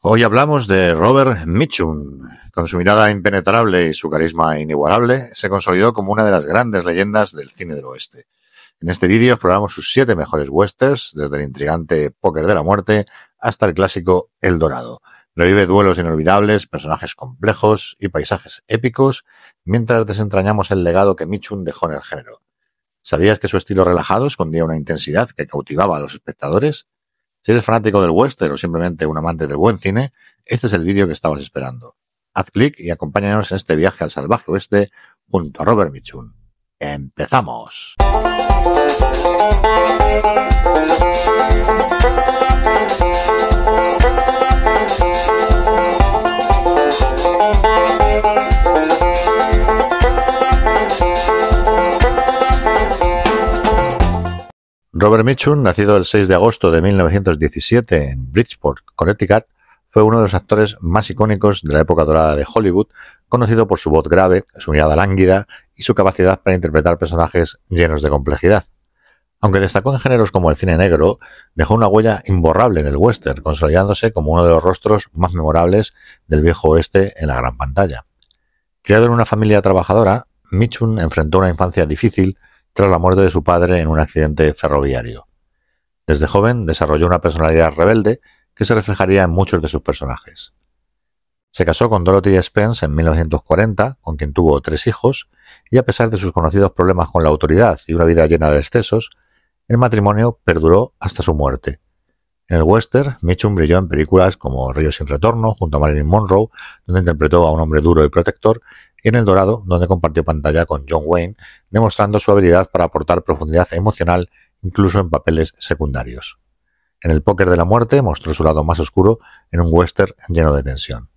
Hoy hablamos de Robert Mitchum. Con su mirada impenetrable y su carisma inigualable, se consolidó como una de las grandes leyendas del cine del oeste. En este vídeo exploramos sus 7 mejores westerns, desde el intrigante Póker de la Muerte hasta el clásico El Dorado. Revive duelos inolvidables, personajes complejos y paisajes épicos, mientras desentrañamos el legado que Mitchum dejó en el género. ¿Sabías que su estilo relajado escondía una intensidad que cautivaba a los espectadores? Si eres fanático del western o simplemente un amante del buen cine, este es el vídeo que estabas esperando. Haz clic y acompáñanos en este viaje al salvaje oeste junto a Robert Mitchum. ¡Empezamos! Robert Mitchum, nacido el 6 de agosto de 1917 en Bridgeport, Connecticut, fue uno de los actores más icónicos de la época dorada de Hollywood, conocido por su voz grave, su mirada lánguida y su capacidad para interpretar personajes llenos de complejidad. Aunque destacó en géneros como el cine negro, dejó una huella imborrable en el western, consolidándose como uno de los rostros más memorables del viejo oeste en la gran pantalla. Criado en una familia trabajadora, Mitchum enfrentó una infancia difícil tras la muerte de su padre en un accidente ferroviario. Desde joven desarrolló una personalidad rebelde que se reflejaría en muchos de sus personajes. Se casó con Dorothy Spence en 1940, con quien tuvo 3 hijos, y a pesar de sus conocidos problemas con la autoridad y una vida llena de excesos, el matrimonio perduró hasta su muerte. En el western, Mitchum brilló en películas como Río sin retorno, junto a Marilyn Monroe, donde interpretó a un hombre duro y protector, y en El Dorado, donde compartió pantalla con John Wayne, demostrando su habilidad para aportar profundidad emocional incluso en papeles secundarios. En El Póker de la Muerte mostró su lado más oscuro en un western lleno de tensión.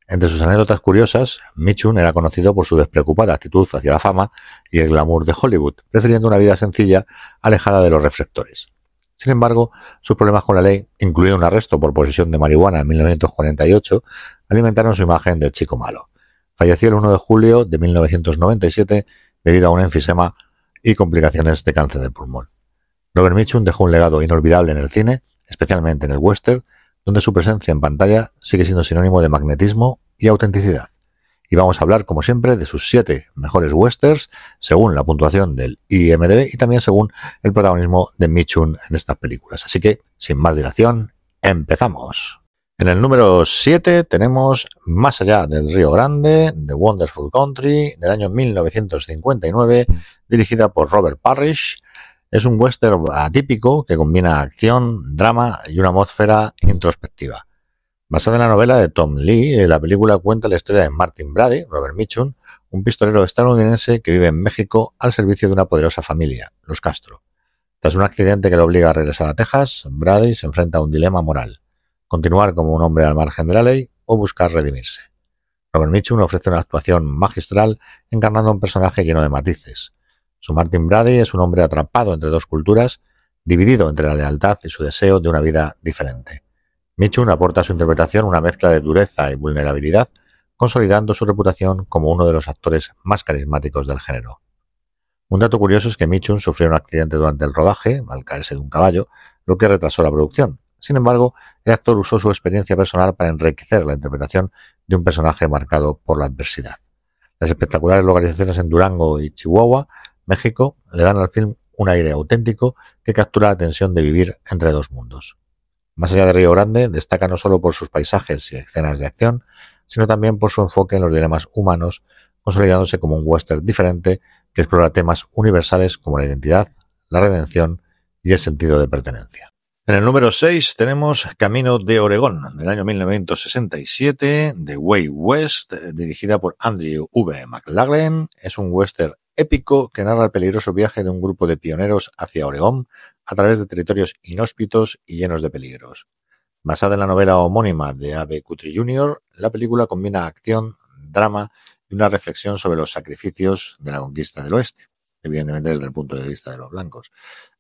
Entre sus anécdotas curiosas, Mitchum era conocido por su despreocupada actitud hacia la fama y el glamour de Hollywood, prefiriendo una vida sencilla, alejada de los reflectores. Sin embargo, sus problemas con la ley, incluido un arresto por posesión de marihuana en 1948, alimentaron su imagen de chico malo. Falleció el 1 de julio de 1997 debido a un enfisema y complicaciones de cáncer de pulmón. Robert Mitchum dejó un legado inolvidable en el cine, especialmente en el western, donde su presencia en pantalla sigue siendo sinónimo de magnetismo y autenticidad. Y vamos a hablar, como siempre, de sus 7 mejores westerns, según la puntuación del IMDb y también según el protagonismo de Mitchum en estas películas. Así que, sin más dilación, ¡empezamos! En el número 7 tenemos Más allá del Río Grande, The Wonderful Country, del año 1959, dirigida por Robert Parrish. Es un western atípico que combina acción, drama y una atmósfera introspectiva. Basada en la novela de Tom Lee, la película cuenta la historia de Martin Brady, Robert Mitchum, un pistolero estadounidense que vive en México al servicio de una poderosa familia, los Castro. Tras un accidente que lo obliga a regresar a Texas, Brady se enfrenta a un dilema moral: continuar como un hombre al margen de la ley o buscar redimirse. Robert Mitchum ofrece una actuación magistral encarnando a un personaje lleno de matices. Su Martin Brady es un hombre atrapado entre 2 culturas, dividido entre la lealtad y su deseo de una vida diferente. Mitchum aporta a su interpretación una mezcla de dureza y vulnerabilidad, consolidando su reputación como uno de los actores más carismáticos del género. Un dato curioso es que Mitchum sufrió un accidente durante el rodaje, al caerse de un caballo, lo que retrasó la producción. Sin embargo, el actor usó su experiencia personal para enriquecer la interpretación de un personaje marcado por la adversidad. Las espectaculares localizaciones en Durango y Chihuahua, México, le dan al film un aire auténtico que captura la tensión de vivir entre 2 mundos. Más allá de Río Grande destaca no solo por sus paisajes y escenas de acción, sino también por su enfoque en los dilemas humanos, consolidándose como un western diferente que explora temas universales como la identidad, la redención y el sentido de pertenencia. En el número 6 tenemos Camino de Oregón, del año 1967, de Way West, dirigida por Andrew V. McLaglen. Es un western épico que narra el peligroso viaje de un grupo de pioneros hacia Oregón a través de territorios inhóspitos y llenos de peligros. Basada en la novela homónima de A.B. Guthrie Jr., la película combina acción, drama y una reflexión sobre los sacrificios de la conquista del oeste, evidentemente desde el punto de vista de los blancos.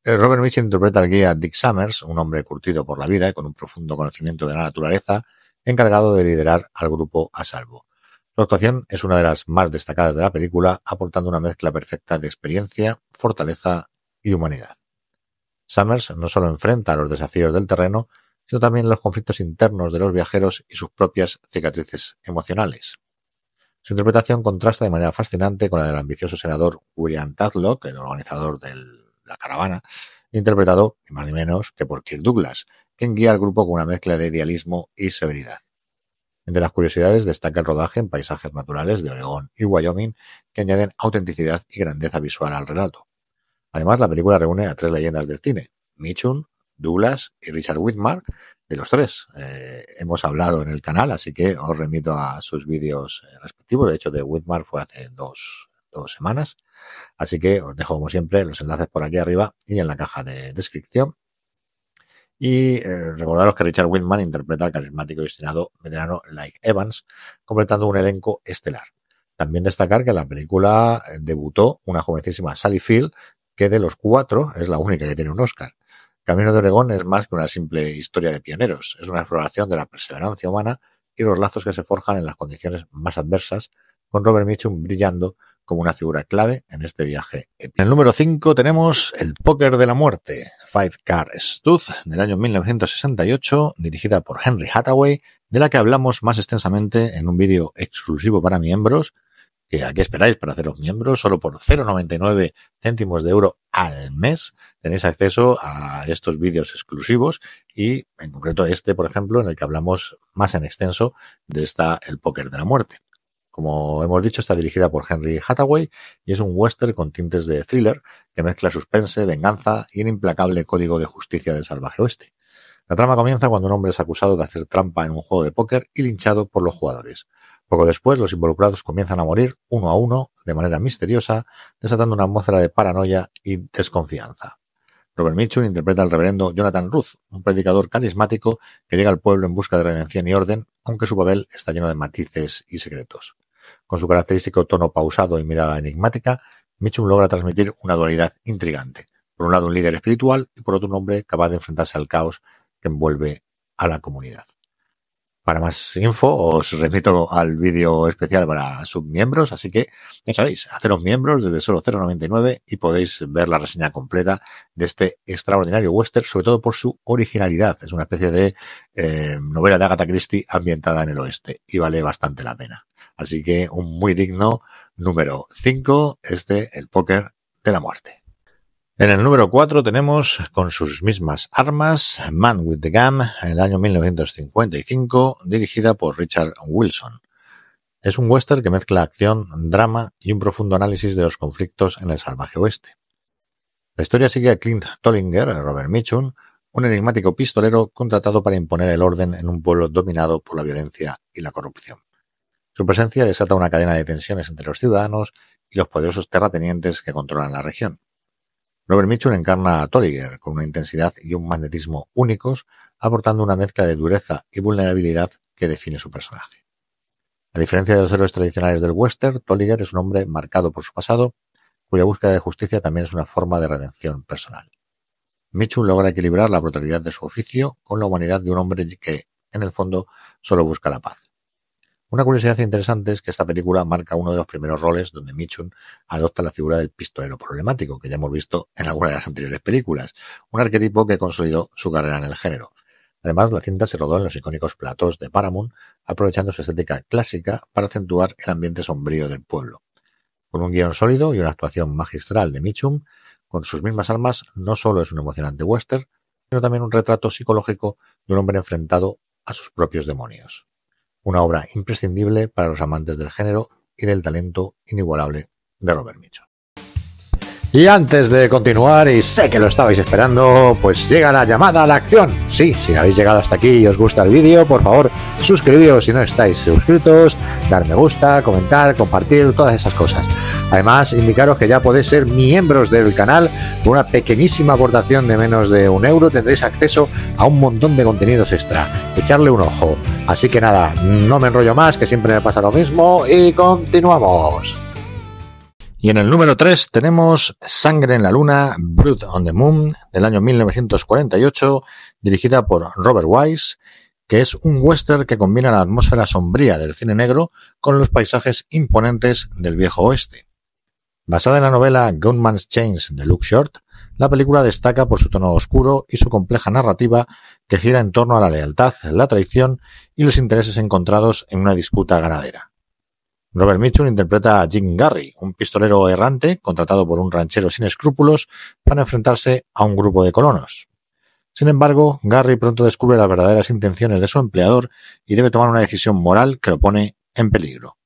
Robert Mitchum interpreta al guía Dick Summers, un hombre curtido por la vida y con un profundo conocimiento de la naturaleza, encargado de liderar al grupo a salvo. Su actuación es una de las más destacadas de la película, aportando una mezcla perfecta de experiencia, fortaleza y humanidad. Summers no solo enfrenta los desafíos del terreno, sino también los conflictos internos de los viajeros y sus propias cicatrices emocionales. Su interpretación contrasta de manera fascinante con la del ambicioso senador William Tadlock, el organizador de la caravana, interpretado, ni más ni menos, que por Kirk Douglas, quien guía al grupo con una mezcla de idealismo y severidad. Entre las curiosidades destaca el rodaje en paisajes naturales de Oregón y Wyoming que añaden autenticidad y grandeza visual al relato. Además, la película reúne a 3 leyendas del cine, Mitchum, Douglas y Richard Widmark. De los 3 hemos hablado en el canal, así que os remito a sus vídeos respectivos. De hecho, de Widmark fue hace dos semanas. Así que os dejo, como siempre, los enlaces por aquí arriba y en la caja de descripción. Y recordaros que Richard Widmark interpreta al carismático y destinado veterano Like Evans, completando un elenco estelar. También destacar que en la película debutó una jovencísima Sally Field, que de los 4 es la única que tiene un Oscar. Camino de Oregón es más que una simple historia de pioneros, es una exploración de la perseverancia humana y los lazos que se forjan en las condiciones más adversas, con Robert Mitchum brillando como una figura clave en este viaje épico. En el número 5 tenemos El póker de la muerte, Five Card Stud, del año 1968, dirigida por Henry Hathaway, de la que hablamos más extensamente en un vídeo exclusivo para miembros, que ¿a qué esperáis para haceros miembros? Solo por 0,99 céntimos de euro al mes tenéis acceso a estos vídeos exclusivos y en concreto este, por ejemplo, en el que hablamos más en extenso de El póker de la muerte. Como hemos dicho, está dirigida por Henry Hathaway y es un western con tintes de thriller que mezcla suspense, venganza y el implacable código de justicia del salvaje oeste. La trama comienza cuando un hombre es acusado de hacer trampa en un juego de póker y linchado por los jugadores. Poco después, los involucrados comienzan a morir uno a uno de manera misteriosa, desatando una atmósfera de paranoia y desconfianza. Robert Mitchum interpreta al reverendo Jonathan Ruth, un predicador carismático que llega al pueblo en busca de redención y orden, aunque su papel está lleno de matices y secretos. Con su característico tono pausado y mirada enigmática, Mitchum logra transmitir una dualidad intrigante. Por un lado, un líder espiritual y por otro, un hombre capaz de enfrentarse al caos que envuelve a la comunidad. Para más info os remito al vídeo especial para submiembros, así que ya sabéis, haceros miembros desde solo 0,99 y podéis ver la reseña completa de este extraordinario western, sobre todo por su originalidad. Es una especie de novela de Agatha Christie ambientada en el oeste y vale bastante la pena. Así que un muy digno número 5, El póker de la muerte. En el número 4 tenemos, con sus mismas armas, Man with the Gun, en el año 1955, dirigida por Richard Wilson. Es un western que mezcla acción, drama y un profundo análisis de los conflictos en el salvaje oeste. La historia sigue a Clint Tollinger, Robert Mitchum, un enigmático pistolero contratado para imponer el orden en un pueblo dominado por la violencia y la corrupción. Su presencia desata una cadena de tensiones entre los ciudadanos y los poderosos terratenientes que controlan la región. Robert Mitchum encarna a Tolliger con una intensidad y un magnetismo únicos, aportando una mezcla de dureza y vulnerabilidad que define su personaje. A diferencia de los héroes tradicionales del western, Tolliger es un hombre marcado por su pasado, cuya búsqueda de justicia también es una forma de redención personal. Mitchum logra equilibrar la brutalidad de su oficio con la humanidad de un hombre que, en el fondo, solo busca la paz. Una curiosidad interesante es que esta película marca uno de los primeros roles donde Mitchum adopta la figura del pistolero problemático, que ya hemos visto en alguna de las anteriores películas, un arquetipo que consolidó su carrera en el género. Además, la cinta se rodó en los icónicos platós de Paramount, aprovechando su estética clásica para acentuar el ambiente sombrío del pueblo. Con un guión sólido y una actuación magistral de Mitchum, con sus mismas armas, no solo es un emocionante western, sino también un retrato psicológico de un hombre enfrentado a sus propios demonios. Una obra imprescindible para los amantes del género y del talento inigualable de Robert Mitchum. Y antes de continuar, y sé que lo estabais esperando, pues llega la llamada a la acción. Sí, si habéis llegado hasta aquí y os gusta el vídeo, por favor, suscribíos si no estáis suscritos, dar me gusta, comentar, compartir, todas esas cosas. Además, indicaros que ya podéis ser miembros del canal. Con una pequeñísima aportación de menos de €1 tendréis acceso a un montón de contenidos extra. Echarle un ojo. Así que nada, no me enrollo más, que siempre me pasa lo mismo, y continuamos. Y en el número 3 tenemos Sangre en la Luna, Blood on the Moon, del año 1948, dirigida por Robert Wise, que es un western que combina la atmósfera sombría del cine negro con los paisajes imponentes del viejo oeste. Basada en la novela Gunman's Chains de Luke Short, La película destaca por su tono oscuro y su compleja narrativa que gira en torno a la lealtad, la traición y los intereses encontrados en una disputa ganadera. Robert Mitchum interpreta a Jim Garry, un pistolero errante contratado por un ranchero sin escrúpulos para enfrentarse a un grupo de colonos. Sin embargo, Garry pronto descubre las verdaderas intenciones de su empleador y debe tomar una decisión moral que lo pone en peligro.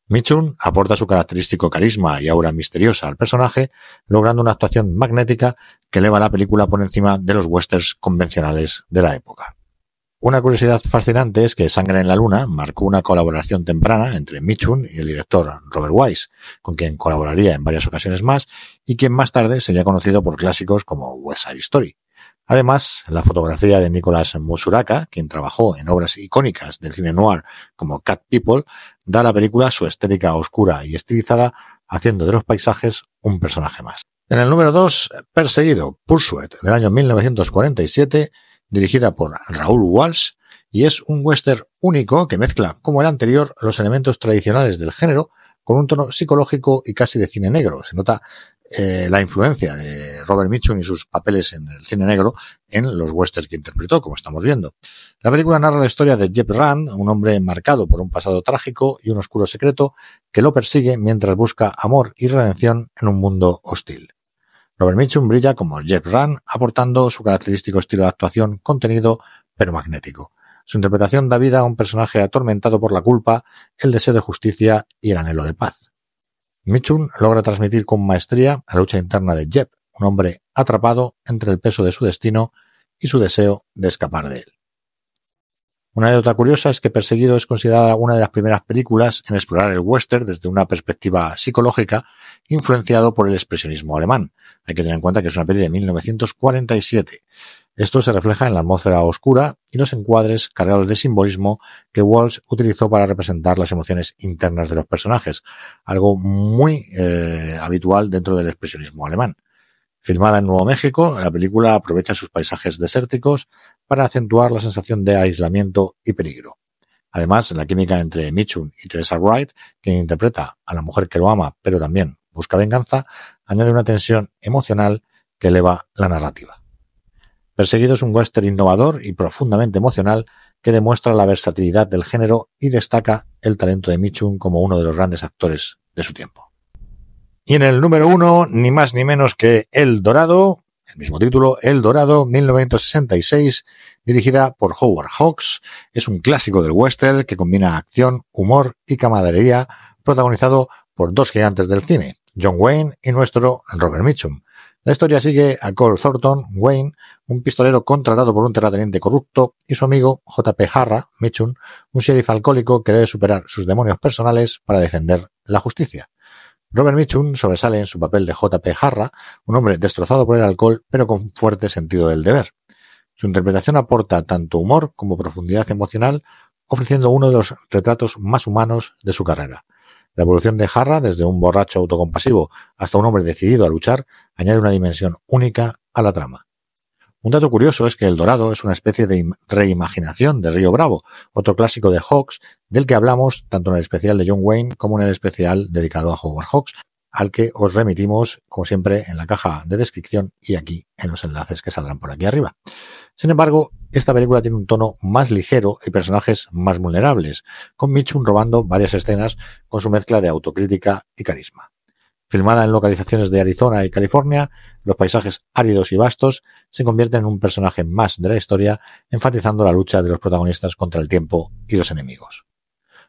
Mitchum aporta su característico carisma y aura misteriosa al personaje, logrando una actuación magnética que eleva la película por encima de los westerns convencionales de la época. Una curiosidad fascinante es que Sangre en la Luna marcó una colaboración temprana entre Mitchum y el director Robert Wise, con quien colaboraría en varias ocasiones más y quien más tarde sería conocido por clásicos como West Side Story. Además, la fotografía de Nicholas Musuraka, quien trabajó en obras icónicas del cine noir como Cat People, da a la película su estética oscura y estilizada, haciendo de los paisajes un personaje más. En el número 2, Perseguido, Pursuit, del año 1947, dirigida por Raúl Walsh, y es un western único que mezcla, como el anterior, los elementos tradicionales del género con un tono psicológico y casi de cine negro. Se nota la influencia de Robert Mitchum y sus papeles en el cine negro en los westerns que interpretó, como estamos viendo. La película narra la historia de Jeb Rand, un hombre marcado por un pasado trágico y un oscuro secreto que lo persigue mientras busca amor y redención en un mundo hostil. Robert Mitchum brilla como Jeb Rand, aportando su característico estilo de actuación contenido pero magnético. Su interpretación da vida a un personaje atormentado por la culpa, el deseo de justicia y el anhelo de paz. Mitchum logra transmitir con maestría la lucha interna de Jeb, un hombre atrapado entre el peso de su destino y su deseo de escapar de él. Una anécdota curiosa es que Perseguido es considerada una de las primeras películas en explorar el western desde una perspectiva psicológica, influenciado por el expresionismo alemán. Hay que tener en cuenta que es una peli de 1947. Esto se refleja en la atmósfera oscura y los encuadres cargados de simbolismo que Walsh utilizó para representar las emociones internas de los personajes, algo muy habitual dentro del expresionismo alemán. Filmada en Nuevo México, la película aprovecha sus paisajes desérticos para acentuar la sensación de aislamiento y peligro. Además, la química entre Mitchum y Teresa Wright, quien interpreta a la mujer que lo ama pero también busca venganza, añade una tensión emocional que eleva la narrativa. Perseguido es un western innovador y profundamente emocional que demuestra la versatilidad del género y destaca el talento de Mitchum como uno de los grandes actores de su tiempo. Y en el número 1, ni más ni menos que El Dorado, el mismo título, El Dorado, 1966, dirigida por Howard Hawks. Es un clásico del western que combina acción, humor y camaradería, protagonizado por dos gigantes del cine, John Wayne y nuestro Robert Mitchum. La historia sigue a Cole Thornton Wayne, un pistolero contratado por un terrateniente corrupto, y su amigo J.P. Harra, Mitchum, un sheriff alcohólico que debe superar sus demonios personales para defender la justicia. Robert Mitchum sobresale en su papel de J.P. Harra, un hombre destrozado por el alcohol pero con fuerte sentido del deber. Su interpretación aporta tanto humor como profundidad emocional, ofreciendo uno de los retratos más humanos de su carrera. La evolución de Harra, desde un borracho autocompasivo hasta un hombre decidido a luchar, añade una dimensión única a la trama. Un dato curioso es que El Dorado es una especie de reimaginación de Río Bravo, otro clásico de Hawks, del que hablamos tanto en el especial de John Wayne como en el especial dedicado a Howard Hawks, al que os remitimos, como siempre, en la caja de descripción y aquí en los enlaces que saldrán por aquí arriba. Sin embargo, esta película tiene un tono más ligero y personajes más vulnerables, con Mitchum robando varias escenas con su mezcla de autocrítica y carisma. Filmada en localizaciones de Arizona y California, los paisajes áridos y vastos se convierten en un personaje más de la historia, enfatizando la lucha de los protagonistas contra el tiempo y los enemigos.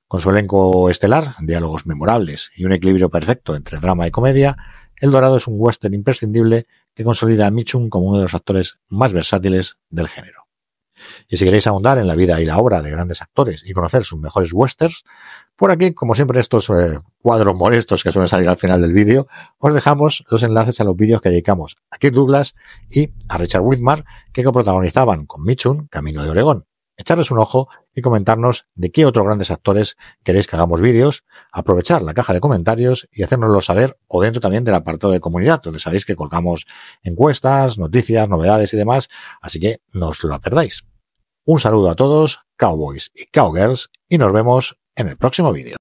Con su elenco estelar, diálogos memorables y un equilibrio perfecto entre drama y comedia, El Dorado es un western imprescindible que consolida a Mitchum como uno de los actores más versátiles del género. Y si queréis ahondar en la vida y la obra de grandes actores y conocer sus mejores westerns, por aquí, como siempre, estos cuadros molestos que suelen salir al final del vídeo, os dejamos los enlaces a los vídeos que dedicamos a Kirk Douglas y a Richard Widmark, que coprotagonizaban con Mitchum Camino de Oregón. Echarles un ojo y comentarnos de qué otros grandes actores queréis que hagamos vídeos, aprovechar la caja de comentarios y hacérnoslo saber, o dentro también del apartado de comunidad, donde sabéis que colgamos encuestas, noticias, novedades y demás, así que no os lo perdáis. Un saludo a todos, cowboys y cowgirls, y nos vemos en el próximo vídeo.